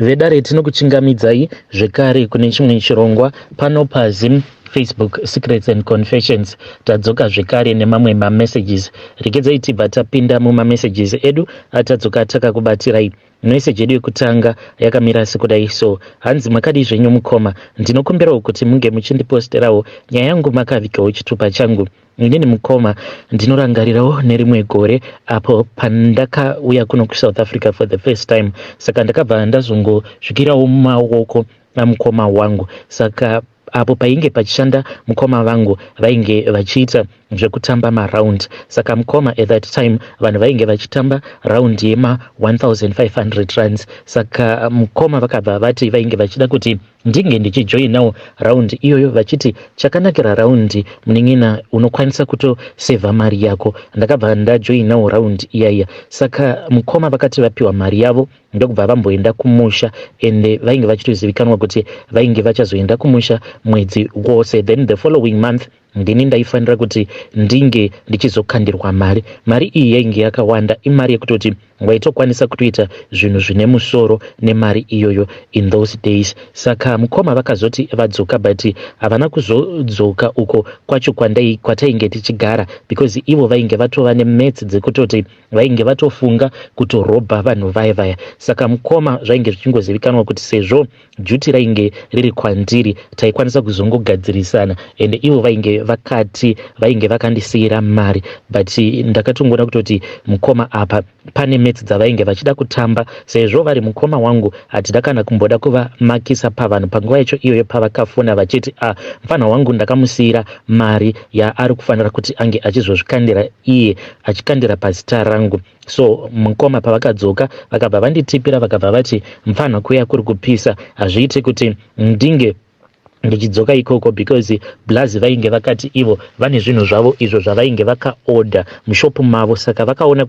Vedare tinokuchingamidzai zvekare kune chimwe chirongwa pano paZim Facebook Secrets and Confessions. Tadzoka zvekare nemamwe messages. Regedzai tibva tapinda messages edu atadzoka takakubatirai. Message yedu yekutanga yakamira sekudai. So hanzi makadi zvenyu mukoma, ndinokumbirawo kuti munge muchindiposterawo nyaya yangu makavikawo chitupa changu. Inini mukoma ndinorangarirawo nerimwe gore apo pandakauya kuno kuSouth Africa for the first time. Saka ndakabva ndazongosvikirawo mumaoko amukoma wangu. Saka apo painge pachishanda mukoma vangu vainge vachiita zvekutamba maround. Saka mukoma at that time vanhu vainge vachitamba round yema 1500 rands. Saka mukoma vakabva vati vainge vachida kuti ndinge ndichijoinawo round iyoyo vachiti chakanakira round muningina unokwanisa kutosevha mari yako. Ndakabva ndajoinawo round iyaya. Saka mukoma vakati vapiwa mari yavo ndokubva vamboenda kumusha ende vainge vachitozivikanwa kuti vainge vachazoenda kumusha mwedzi wose. Then the following month ndini ndaifanira kuti ndinge ndichizokandirwa mari. Mari iyi yainge yakawanda, imari yekutoti waitokwanisa kutoita zvinhu zvine musoro nemari iyoyo in those days. Saka mukoma vakazoti vadzoka but havana kuzodzoka uko kwacho kwatainge tichigara because ivo vainge vatova nemets dzekutoti vainge vatofunga kutorobha vanhu vaya. Saka mukoma zvainge zvichingozivikanwa kuti sezvo duty rainge riri kwandiri taikwanisa kuzongogadzirisana ende ivo vainge vakandisiyira mari. But ndakatongoona kutoti mukoma apa pane mets dzavainge vachida kutamba sezvo vari mukoma wangu hatida kana kumboda kuvamakisa pavanhu panguva yacho iyoyo pavakafona vachiti mufana wangu ndakamusiyira mari yaari kufanira kuti ange achizozvikandira iye achikandira pazita rangu. So mukoma pavakadzoka vakabva vanditipira vakabva vati mufana kuya kuri kupisa hazviite kuti ndinge ndichidzoka ikoko because Blazi vainge vakati ivo vane zvinhu zvavo izvo zvavainge vakaorder mushopu mavo. Saka vakaona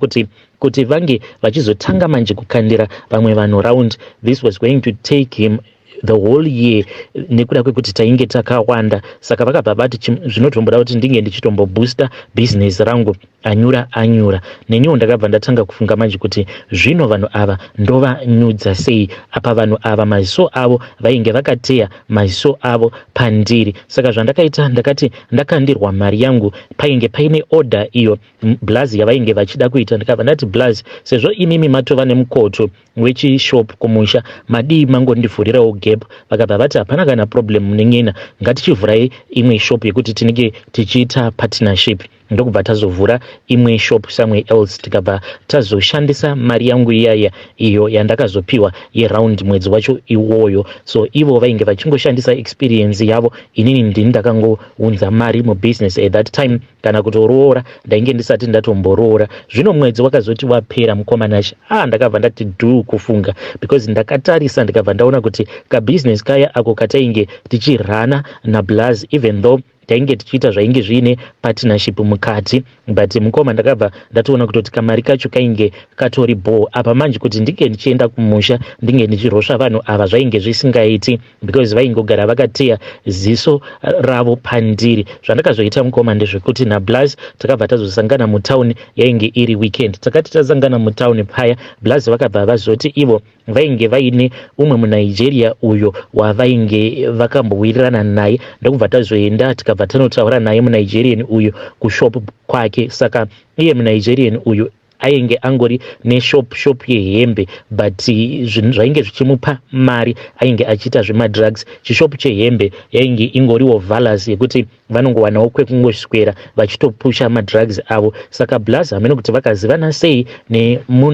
kuti vange vachizotanga manje kukandira vamwe vanhu round, this was going to take him the whole year nekuda kwekuti tainge takawanda. Saka vakabva vati zvinotomboda kuti ndinge ndichitombobooster business rangu anyura nenyuwo ndakabva ndatanga kufunga manje kuti zvino vanhu ava ndovanyudza sei. Apa vanhu ava maziso avo vainge vakateya maziso avo pandiri. Saka zvandakaita ndakati ndakandirwa mari yangu painge paine order iyo Blazi yavainge vachida kuita. Ndikabva ndati Blazi, sezvo imimi matova nemukoto wechishop kumusha madii mangondivhurirawo gap. Vakabva vati hapana kana problem munengena, ngatichivhurai imwe shop yekuti tinenge tichiita partnership. Ndokubva tazovhura imwe shop somewhere else tikabva tazoshandisa mari yangu iyaya iyo yandakazopiwa yeround mwedzi wacho iwoyo. So ivo vainge vachingoshandisa experience yavo, inini ndini ndakangounza mari mubusiness at that time. Kana kutoroora ndainge ndisati ndatomboroora. Zvino mwedzi wakazoti wapera mukoma nashi ndakabva ndati kufunga because ndakatarisa ndikabva ndaona kuti kabusiness kaya ako katainge tichirana naBlazi even though tainge tichiita zvainge zvine partnership mukati, but mukoma ndakabva ndatoona kutoti kamari kacho kainge katori bho. Apa manje kuti ndinge ndichienda kumusha ndinge ndichirosva vanhu ava zvainge zvisingaiti because vaingogara vakateya ziso ravo pandiri. Zvandakazoita mukoma ndezvekuti naBlazi takabva tazosangana mutauni, yainge iri weekend. Takati tasangana mutauni paya Blazi vakabva vazoti ivo vainge vaine umwe muNigeria uyo wavainge vakambowirirana naye. Ndokubva tazoenda tikabva tanotaura naye muNigerian uyu kushop kwake. Saka iye muNigerian uyu ainge angori neshop yehembe but zvinhu zvainge zvichimupa mari ainge achiita zvemadrugs. Chishopu chehembe yainge ingoriwo valas yekuti vanongowanawo kwekungoswera vachitopusha madrugs avo. Saka Blazi hamene kuti vakazivana sei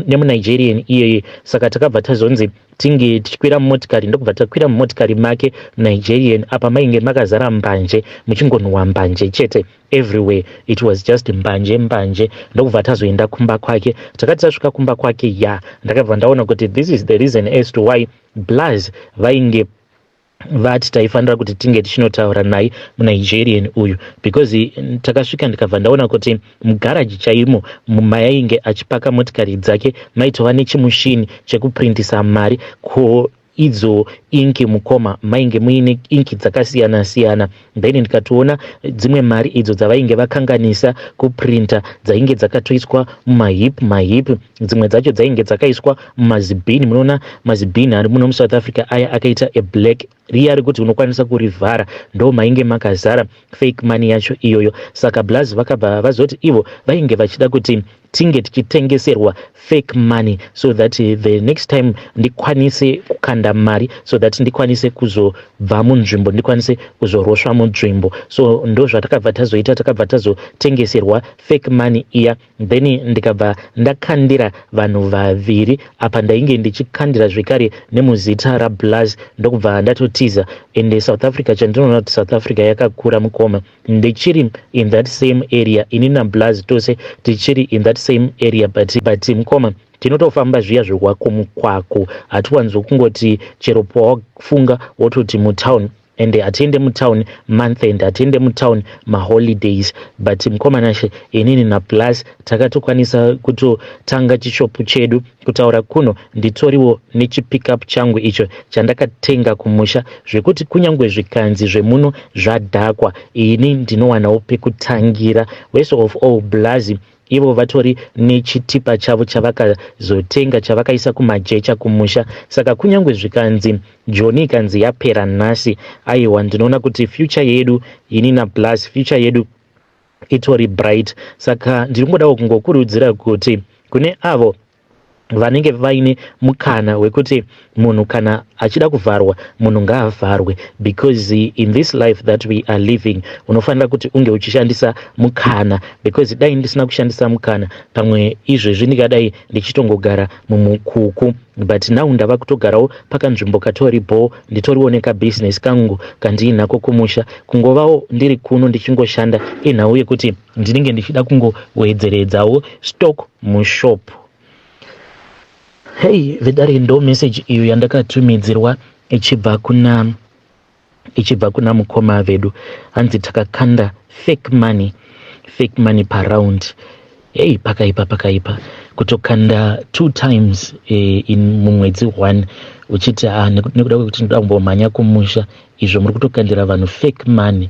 nemuNigerian iyeye. Saka takabva tazonzi tinge tichikwira mumotikari. Ndokubva takwira mumotikari make Nigerian apa mainge makazara mbanje, muchingonhuwa mbanje chete everywhere. It was just mbanje. Ndokubva tazoenda kumba kwake. Takati tasvika kumba kwake ndakabva ndaona kuti this is the reason as to why Blazi vainge vati taifanira kuti tinge tichinotaura naye muNigerian uyu because takasvika ndikabva ndaona kuti mugaraji chaimo mayainge achipaka motikari dzake maitova nechimushini chekuprintisa mari. idzo inki mukoma mainge muine inki dzakasiyana siyana. Then ndikatoona dzimwe mari idzo dzavainge vakanganisa kuprinta dzainge dzakatoiswa mumahip dzimwe dzacho dzainge dzakaiswa mumazibhini. Munoona mazibhini ari muno muSouth Africa aya akaita eblack riya rekuti unokwanisa kurivhara, ndo mainge makazara fake money yacho iyoyo. Saka Blazi vakabva vazoti ivo vainge vachida kuti tinge tichitengeserwa fake money so that the next time ndikwanise kukanda mari, so that ndikwanise kuzobva munzvimbo, ndikwanise kuzorosva munzvimbo. So ndo zvatakabva tazoita, takabva tazotengeserwa fake money iya. Then ndikabva ndakandira vanhu vaviri apa ndainge ndichikandira zvekare nemuzita raBlazi, ndokubva ndatotiza. And South Africa, chandinoona kuti South Africa yakakura mukoma, ndichiri in that same area, ini naBlazi tose tichiri in that same area, but mukoma tinotofamba zviya zvewako mukwako, hatiwanzo kungoti chero pawafunga wototi mutown, and atiende mutown month end, atiende mutown maholidays. But mukomanashe inini naBlazi takatokwanisa kutotanga chishopu chedu, kutaura kuno nditoriwo nechipikup changu icho chandakatenga kumusha, zvekuti kunyangwe zvikanzi zvemuno zvadhakwa, ini ndinowanawo pekutangira. Worst of all, Blazi ivo vatori nechitipa chavo chavakazotenga chavakaisa kumajecha kumusha. Saka kunyangwe zvikanzi Joni kanzi yapera nhasi, aiwa ndinoona kuti future yedu ini naBlazi, future yedu itori bright. Saka ndiringodawo kungokurudzira kuti kune avo vanenge vaine mukana wekuti munhu kana achida kuvharwa munhu ngaavharwe, because in this life that we are living unofanira kuti unge uchishandisa mukana, because dai ndisina kushandisa mukana pamwe izvezvi ndingadai ndichitongogara mumukuku. But now ndava kutogarawo pakanzvimbo katoripo, nditoriwo nekabusiness kangu kandinako kumusha, kungovawo ndiri kuno ndichingoshanda inhau yekuti ndinenge ndichida kungowedzeredzawo stock mushop. Hey, vedare ndo message iyo yandakatumidzirwa ichibva kuna mukoma vedu, hanzi takakanda fake money per round. Hey, pakaipa kutokanda 2 times in mumwedzi 1 uchiti nekuda kwekuti ndoda kumbomhanya kumusha, izvo muri kutokandira vanhu fake money.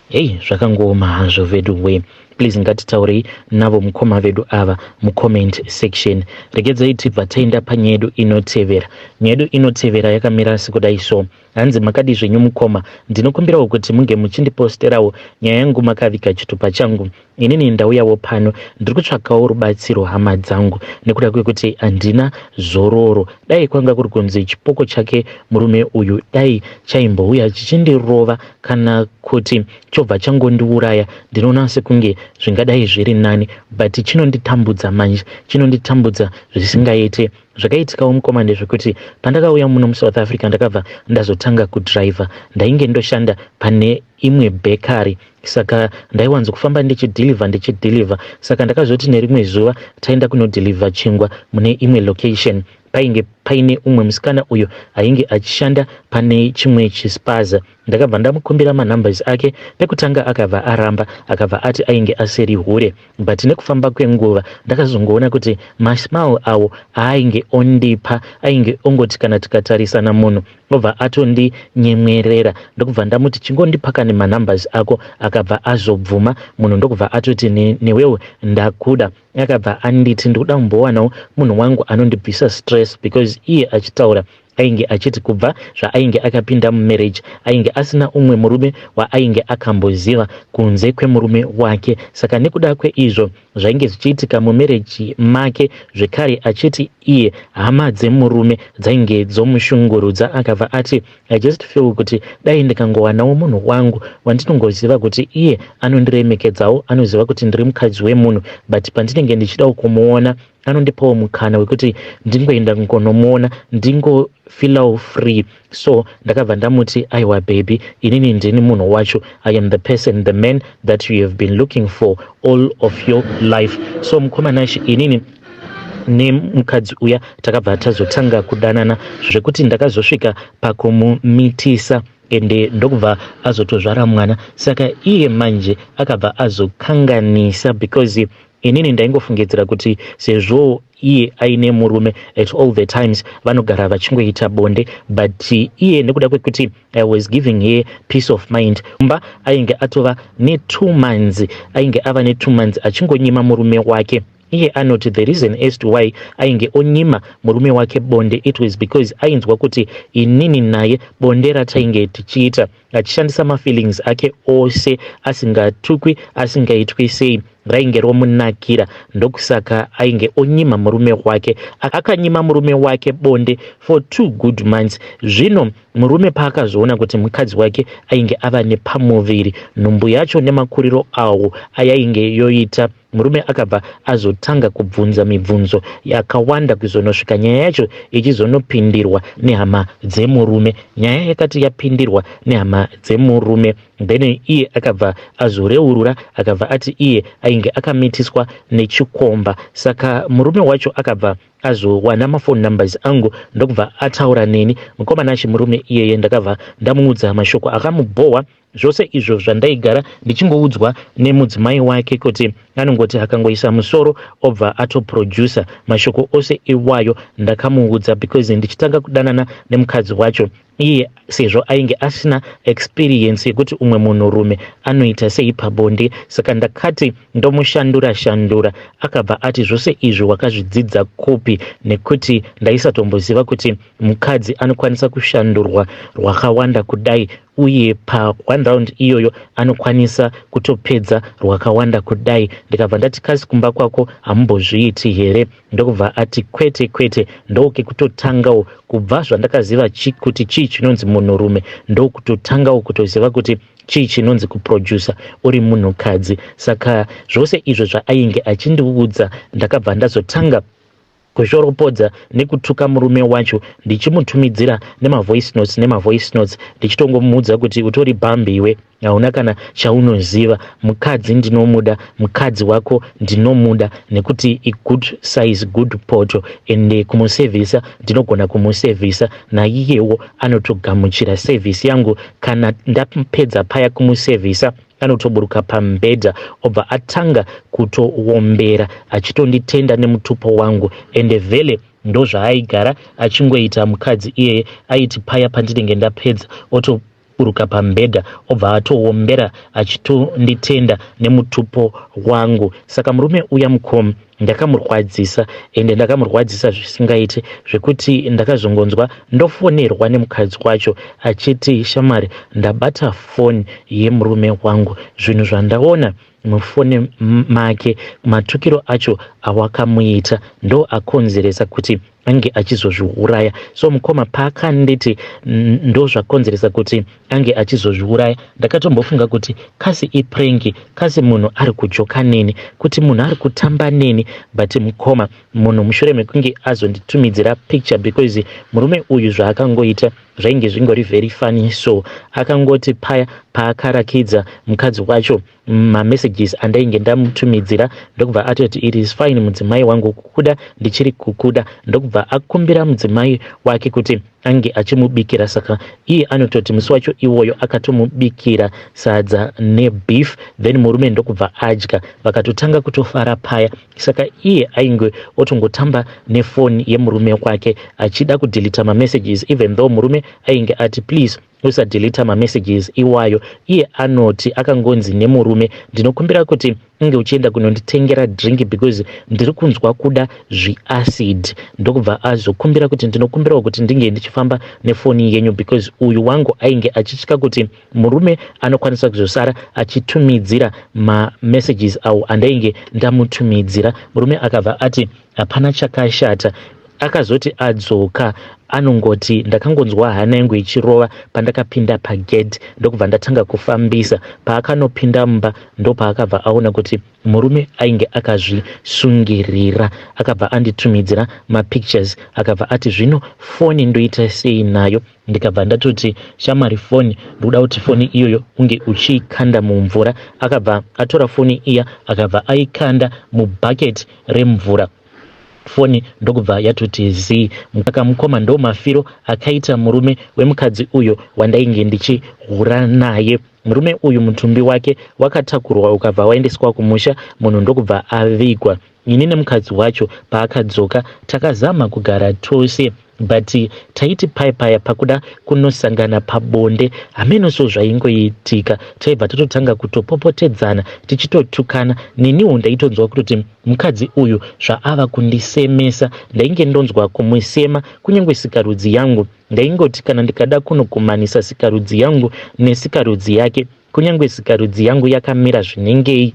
Hey, zvakangoma hazvo vedu we. Please ngatitaurei navo mukoma vedu ava mucomment section. Regedzai tibva taenda panyedu inotevera. Nyedu inotevera yakamira sekudai so. Hanzi makadi zvenyu mukoma, ndinokumbirawo kuti munge muchindiposterawo nyaya yangu makavika chitupa changu. Inini ndauyawo pano ndiri kutsvakawo rubatsiro hama dzangu, nekuda kwekuti handina zororo. Dai kwanga kuri kunzi chipoko chake murume uyu dai chaimbouya chichindirova kana kuti chobva changondiuraya, ndinoona sekunge zvingadai zviri nani, but chinonditambudza manje, chinonditambudza zvisingaite. Zvakaitikawo mukoma ndezvekuti pandakauya muno muSouth Africa ndakabva ndazotanga kudriver, ndainge ndoshanda pane imwe bakery. Saka ndaiwanzo kufamba ndichideliver. Saka ndakazoti nerimwe zuva taenda kunodeliver chingwa mune imwe location. Painge paine umwe musikana uyo ainge achishanda pane chimwe chispaza. Ndakabva ndamukumbira manumbers ake, pekutanga akabva aramba, akabva ati ainge aseri hure. But nekufamba kwenguva ndakazongoona kuti masmile awo ainge ondipa, ainge ongoti kana tikatarisana munhu obva atondinyemerera. Ndokubva ndamuti chingondipaka nemanumbers ako, akabva azobvuma. Munhu ndokubva atoti newewo ndakuda. Akabva anditi ndikuda kumbowanawo munhu wangu anondibvisa stress, because iye achitaura ainge achiti kubva zvaainge akapinda mumarriage ainge asina umwe murume waainge akamboziva kunze kwemurume wake. Saka nekuda kweizvo zvainge zvichiitika mumarriage make, zvekare achiti iye hama dzemurume dzainge dzomushungurudza. Akabva ati I just feel kuti dai ndikangowanawo munhu wangu wandinongoziva kuti iye anondiremekedzawo, anoziva kuti ndiri mukadzi wemunhu, but pandinenge ndichida kumuona anondipawo mukana wekuti ndingoenda kungonomuona, ndingofilawo free. So ndakabva ndamuti aiwa baby, inini ndini munhu wacho, I am the person, the man that you have been looking for all of your life. So mukomanashi inini nemukadzi uya takabva tazotanga kudanana, zvekuti ndakazosvika pakumumitisa ende ndokubva azotozvara mwana. Saka iye manje akabva azokanganisa, because inini ndaingofungidzira kuti sezvo iye aine murume at all the times vanogara vachingoita bonde, but iye nekuda kwekuti I was giving her peace of mind, mba ainge atova ne2 months, ainge ava ne2 months achingonyima murume wake. Iye anoti the reason as to why ainge onyima murume wake bonde, it was because ainzwa kuti inini naye bonde ratainge tichiita achishandisa mafeelings ake ose asingatukwi asingaitwi sei rainge romunakira, ndokusaka ainge onyima murume wake. Akanyima murume wake bonde for 2 good months. Zvino murume paakazoona kuti mukadzi wake ainge ava nepamuviri, nhumbu yacho nemakuriro awo ayainge yoita, murume akabva azotanga kubvunza mibvunzo yakawanda kuzonosvika nyaya yacho ichizonopindirwa nehama dzemurume. Nyaya yakati yapindirwa nehama dzemurume, then iye akabva azoreurura, akabva ati iye ainge akamitiswa nechikomba. Saka murume wacho akabva azowana mafoni numbers angu ndokubva ataura neni. Mukomana achi murume iyeye ndakabva ndamuudza mashoko akamubhowa, zvose izvo zvandaigara ndichingoudzwa nemudzimai wake kuti anongoti akangoisa musoro obva atoproducer. Mashoko ose iwayo ndakamuudza because ndichitanga kudanana nemukadzi wacho, iye sezvo ainge asina experience yekuti umwe munhurume anoita sei pabonde. Saka ndakati ndomushandura. Akabva ati zvose izvo wakazvidzidza kupi, nekuti ndaisatombosiva kuti mukadzi anokwanisa kushandurwa rwakawanda kudai, uye pa1 round iyoyo anokwanisa kutopedza rwakawanda kudai. Ndikabva ndati kasi kumba kwako hambozviiti here? Ndokubva ati kwete ndoke kutotangawo kubva zvandakaziva kuti chii chinonzi munhurume, ndokutotangawo kutoziva kuti chii chinonzi kuproducer uri munhukadzi. Saka zvose izvo zvaainge achindiudza ndakabva ndazotanga kuzvoropodza nekutuka murume wacho, ndichimutumidzira nemavoice notes ndichitongomuudza kuti utori bambi iwe, hauna kana chaunoziva, mukadzi ndinomuda, mukadzi wako ndinomuda, nekuti i-good size good poto, ende kumusevhisa ndinogona kumusevhisa, naiyewo anotogamuchira sevhisi yangu. Kana ndapedza paya kumusevhisa anotoburuka pambedha obva atanga kutowombera achitonditenda nemutupo wangu, ende vhele ndo zvaaigara achingoita mukadzi iyeye. Aiti paya pandinenge ndapedza otoburuka pambedha obva atowombera achitonditenda nemutupo wangu. Saka murume uya mukomu ndakamurwadzisa, ende ndakamurwadzisa zvisingaite zvekuti ndakazongonzwa ndofonerwa nemukadzi wacho achiti shamari ndabata foni yemurume wangu. Zvinhu zvandaona mufoni make, matukiro acho awakamuita ndo akonzeresa kuti ange achizozviuraya. So mukoma paakanditi ndo zvakonzeresa kuti ange achizozviuraya, ndakatombofunga kuti kasi iprengi, kasi munhu ari kujoka neni, kuti munhu ari kutamba neni. But mukoma munhu mushure mekunge azonditumidzira picture, because murume uyu zvaakangoita zvainge zvingori very funny. So akangoti paya paakarakidza mukadzi wacho mamessages andainge ndamutumidzira, ndokubva atoti it is fine mudzimai wangu, kukuda ndichiri kukuda. Ndokubva akumbira mudzimai wake kuti ange achimubikira. Saka iye anototi musi wacho iwoyo akatomubikira sadza nebeef, then murume ndokubva adya, vakatotanga kutofara paya. Saka iye ainge otongotamba nefoni yemurume wake achida kudeleta mamessages, even though murume ainge ati please usadeleta mamessages iwayo. Iye anoti akangonzi nemurume, ndinokumbira kuti unge uchienda kunonditengera drink because ndiri kunzwa kuda zviacid. Ndokubva azokumbira kuti ndinokumbirawo kuti ndinge ndichifamba nefoni yenyu, because uyu wangu ainge achitya kuti murume anokwanisa kuzosara achitumidzira mamessages awo andainge ndamutumidzira. Murume akabva ati hapana chakashata. Akazoti adzoka anongoti ndakangonzwa hana yangu ichirova pandakapinda pagedhi, ndokubva ndatanga kufambisa. Paakanopinda mumba ndo paakabva aona kuti murume ainge akazvisungirira. Akabva anditumidzira mapictures, akabva ati zvino foni ndoita sei nayo? Ndikabva ndatoti shamari foni ndoda kuti foni iyoyo unge uchiikanda mumvura. Akabva atora foni iya akabva aikanda mubhaketi remvura. Foni ndokubva yatoti zi. Mukoma ndo mafiro akaita murume wemukadzi uyo wandainge ndichihura naye. murume uyu mutumbi wake wakatakurwa ukabva waendeswa kumusha, munhu ndokubva avigwa. Ini nemukadzi wacho paakadzoka takazama kugara tose, but taiti paya pakuda kunosangana pabonde hamenoso zvaingoitika. Taibva tatotanga kutopopotedzana tichitotukana. Neniwo ndaitonzwa kutoti mukadzi uyu zvaava kundisemesa. Ndainge ndonzwa kumusema kunyange sikarudzi yangu. Ndaingoti kana ndikada kunokumanisa sikarudzi yangu nesikarudzi yake, kunyange sikarudzi yangu yakamira zvinengei,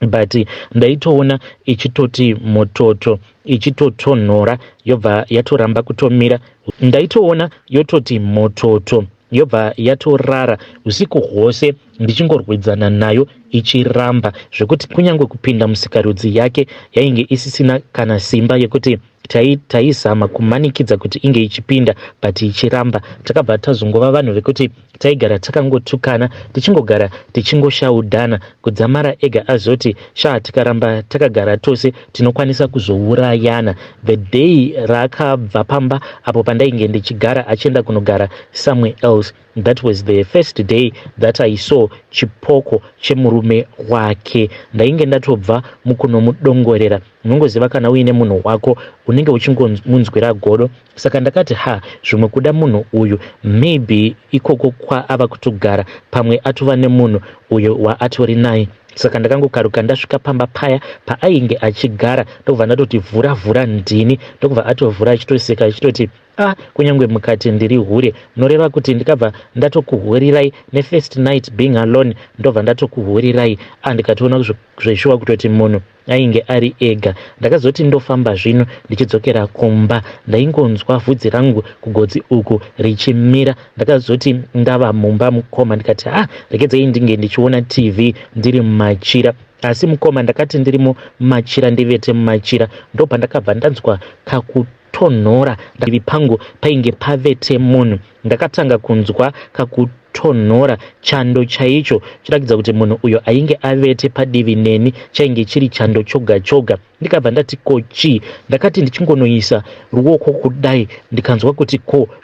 but ndaitoona ichitoti mototo, ichitotonhora yobva yatoramba kutomira. Ndaitoona yototi mototo yobva yatorara usiku hwose ndichingorwedzana nayo ichiramba, zvekuti kunyange kupinda musikarudzi yake yainge isisina kana simba yekuti taizama kumanikidza kuti inge ichipinda, but ichiramba. Takabva tazongova vanhu vekuti taigara takangotukana, tichingogara tichingoshaudhana, kudzamara ega azoti tikaramba takagara tose tinokwanisa kuzourayana. The day raakabva pamba apo pandainge ndichigara achienda kunogara somewhere else, that was the first day that I saw chipoko chemurume wake. Ndainge ndatobva mukunomudongorera. Unongoziva kana uine munhu wako unenge uchingomunzwira godo. Saka ndakati zvimwe kuda munhu uyu maybe ikoko kwaava kutogara pamwe atova nemunhu uyo waatori naye. Saka ndakangokaruka ndasvika pamba paya paainge achigara, ndokubva ndatoti vhura ndini, ndokubva atovhura achitoseka achitoti kunyange mukati ndiri hure, noreva kuti ndikabva ndatokuhurirai nefirst night being alone, ndobva ndatokuhurirai. Ndikatoona zveshuwa kutoti munhu ainge ari ega. Ndakazoti ndofamba zvino ndichidzokera kumba, ndaingonzwa vhudzi rangu kugodzi uku richimira. Ndakazoti ndava mumba mukoma ndikati regedzei ndinge ndichiona TV ndiri mumachira. Asi mukoma ndakati ndiri mumachira ndivete mumachira, ndopandakabva ndanzwa kakutonhora ndivi pangu painge pavete munhu. Ndakatanga kunzwa kakutonhora, chando chaicho chiratidza kuti munhu uyo ainge avete padivi neni chainge chiri chando choga. Ndikabva ndati kochi, ndakati ndichingonoisa ruoko kudai ndikanzwa kuti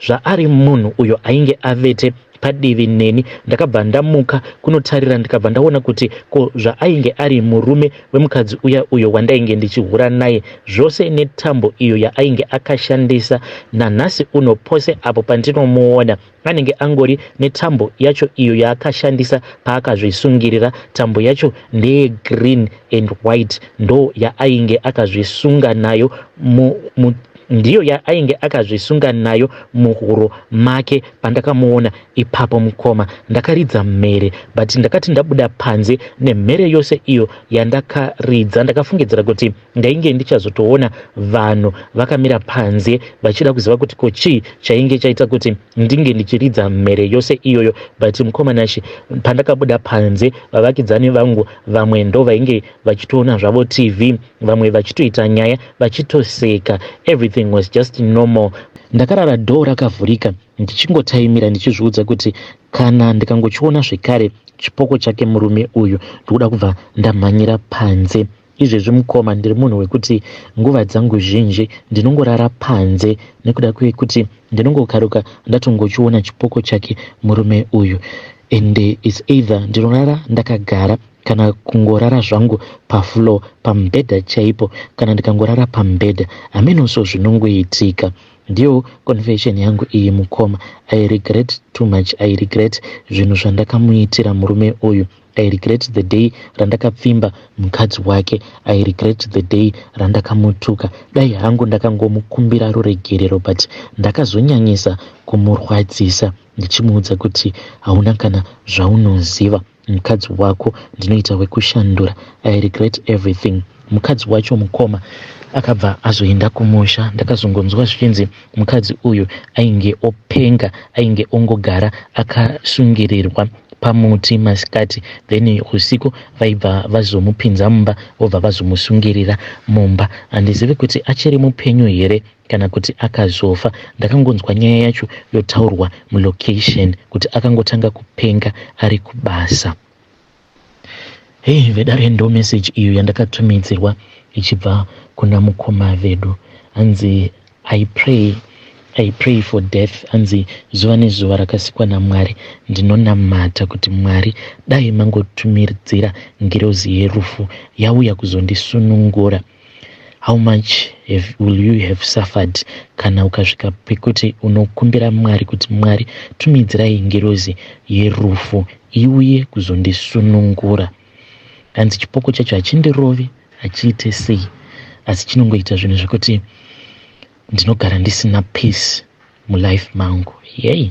zvaari munhu uyo ainge avete padivi neni. Ndakabva ndamuka kunotarira, ndikabva ndaona kuti zvaainge ari murume wemukadzi uyo wandainge ndichihura naye, zvose netambo iyo yaainge akashandisa. Nanhasi uno pose apo pandinomuona anenge angori netambo yacho iyo yaakashandisa paakazvisungirira. Tambo yacho ndeye green and white, ndo yaainge akazvisunga nayo ndiyo yaainge akazvisunga nayo muhuro make. Pandakamuona ipapo mukoma ndakaridza mhere, but ndakati ndabuda panze nemhere yose iyo yandakaridza, ndakafungidzira kuti ndainge ndichazotoona vanhu vakamira panze vachida kuziva kuti chii chainge chaita kuti ndinge ndichiridza mhere yose iyoyo. But mukoma nashi pandakabuda panze, vavakidzani vangu vamwe ndo vainge vachitoona zvavo TV, vamwe vachitoita nyaya vachitoseka. Everything was just normal. Ndakarara dhoo rakavhurika ndichingotaimira ndichizviudza kuti kana ndikangochiona zvekare chipoko chake murume uyu ndokuda kubva ndamhanyira panze. Izvezvi mukoma ndiri munhu wekuti nguva dzangu zhinji ndinongorara panze nekuda kwekuti ndinongokaruka ndatongochiona chipoko chake murume uyu. And it's either ndinorara ndakagara kana kungorara zvangu pafloor pamubhedha chaipo, kana ndikangorara pamubhedha hamenoso zvinongoitika. Ndiyo confession yangu iyi mukoma. I regret too much. I regret zvinhu zvandakamuitira murume uyu. I regret the day randakapfimba mukadzi wake. I regret the day randakamutuka. Dai hangu ndakangomukumbira ruregerero, but ndakazonyanyisa kumurwadzisa ndichimuudza kuti hauna kana zvaunoziva, mukadzi wako ndinoita wekushandura. I regret everything. Mukadzi wacho mukoma akabva azoenda kumusha. Ndakazongonzwa zvichinzi mukadzi uyu ainge openga, ainge ongogara akasungirirwa pamuti masikati, then usiku vaibva vazomupinza mumba vobva vazomusungirira mumba. Handizivi kuti achiri mupenyu here kana kuti akazofa. Ndakangonzwa nyaya yacho yotaurwa mulocation kuti akangotanga kupenga ari kubasa. Vedare ndo message iyo yandakatumidzirwa ichibva kuna mukoma vedu. Hanzi I pray I pray for death. Anzi zuva nezuva rakasikwa naMwari ndinonamata kuti Mwari dai mangotumidzira ngirozi yerufu yauya kuzondisunungura. How much will you have suffered kana ukasvika pekuti unokumbira Mwari kuti Mwari tumidzirai ngirozi yerufu iuye kuzondisunungura. Kanzi chipoko chacho hachindirovi, hachiite sei, asi chinongoita zvinhu zvekuti ndinogara ndisina peace mulife mangu. Yay.